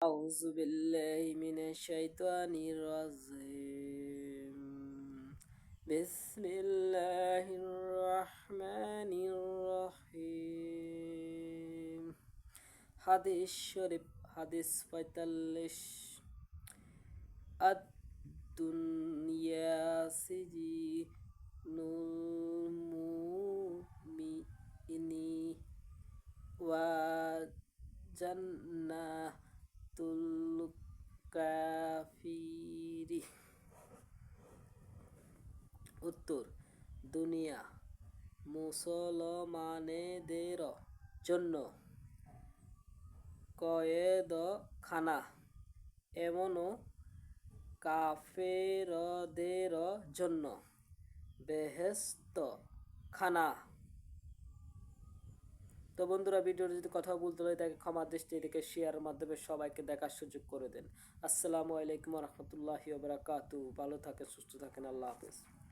أعوذ بالله من الشيطان الرجيم بسم الله الرحمن الرحيم হাদিস শরীফ হাদিস ৪৫ আদ-দুনিয়া সিজিনুল মুমিনি ওয়া জান্নাতুল কাফিরি। উত্তর, দুনিয়া মুসলমানদের জন্য কয়েদখানা, এমনও কাফেরদের জন্য বেহেশত খানা। তো বন্ধুরা, ভিডিওর যদি কথা বলতে হয় তাকে ক্ষমার দৃষ্টিতে দেখে শেয়ারের মাধ্যমে সবাইকে দেখার সুযোগ করে দেন। আসসালামু আলাইকুম রহমতুল্লাহি ওয়া বারাকাতুহু। ভালো থাকেন, সুস্থ থাকেন, আল্লাহ হাফেজ।